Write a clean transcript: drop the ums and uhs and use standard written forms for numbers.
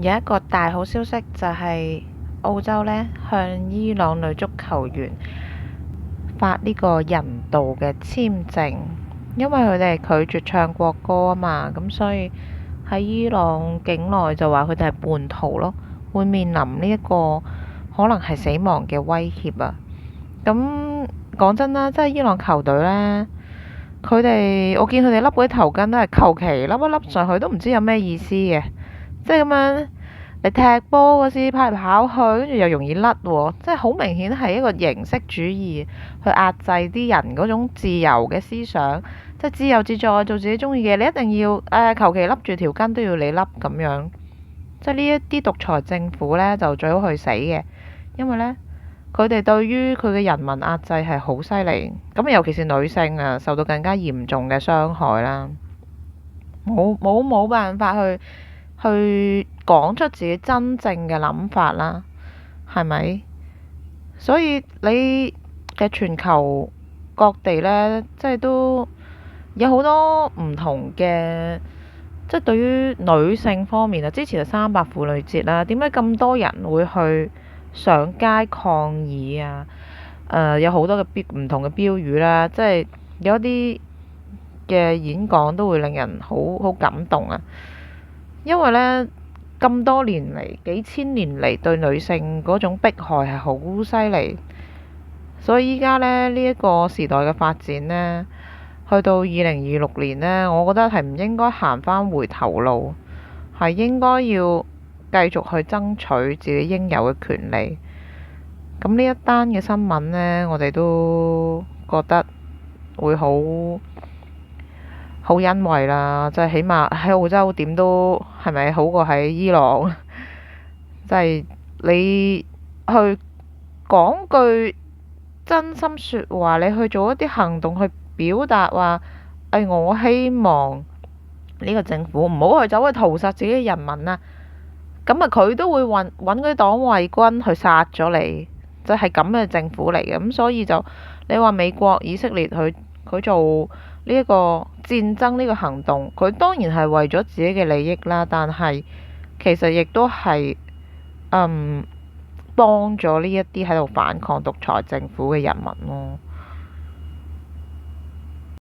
有一個大好消息就係澳洲呢向伊朗女足球員發呢個人道嘅簽證，因為佢哋拒絕唱國歌啊嘛，咁所以喺伊朗境內就話佢哋係叛徒咯，會面臨呢一個可能係死亡嘅威脅啊。咁講真啦，即係伊朗球隊呢，我見佢哋笠嗰啲頭巾都係求其笠一笠上去，都唔知有咩意思嘅，即係咁樣。你踢波嗰時跑嚟跑去，跟住又容易甩喎，即係好明顯係一個形式主義去壓制啲人嗰種自由嘅思想，即係自由自在做自己中意嘅。你一定要求其笠住條巾都要你笠咁樣，即係呢一啲獨裁政府呢，就最好去死嘅，因為呢，佢哋對於佢嘅人民壓制係好犀利，咁尤其是女性啊，受到更加嚴重嘅傷害啦，冇辦法去講出自己真正嘅諗法啦，係咪？所以你嘅全球各地呢，即係都有好多唔同嘅，即係對於女性方面啊，之前就300婦女節啦，點解咁多人會去上街抗議啊？有好多嘅唔同嘅標語啦，即係有一啲嘅演講都會令人好感動啊！因為呢，咁多年嚟，幾千年嚟對女性嗰種迫害係好犀利，所以依家呢，呢一個時代嘅發展呢，去到2026年呢，我覺得係唔應該行返回頭路，係應該要繼續去爭取自己應有嘅權利。咁呢一單嘅新聞呢，我哋都覺得會好欣慰啦，即係起碼喺澳洲點都係咪好過喺伊朗？即係你去講句真心説話，你去做一啲行動去表達話，我希望呢個政府唔好去走去屠殺自己嘅人民啊！咁啊，佢都會揾嗰啲黨衛軍去殺咗你，就係咁嘅政府嚟嘅。咁所以就你話美國、以色列佢做呢一個戰爭呢個行動，佢當然係為咗自己嘅利益啦，但係其實亦都係幫咗呢一啲喺度反抗獨裁政府嘅人民咯。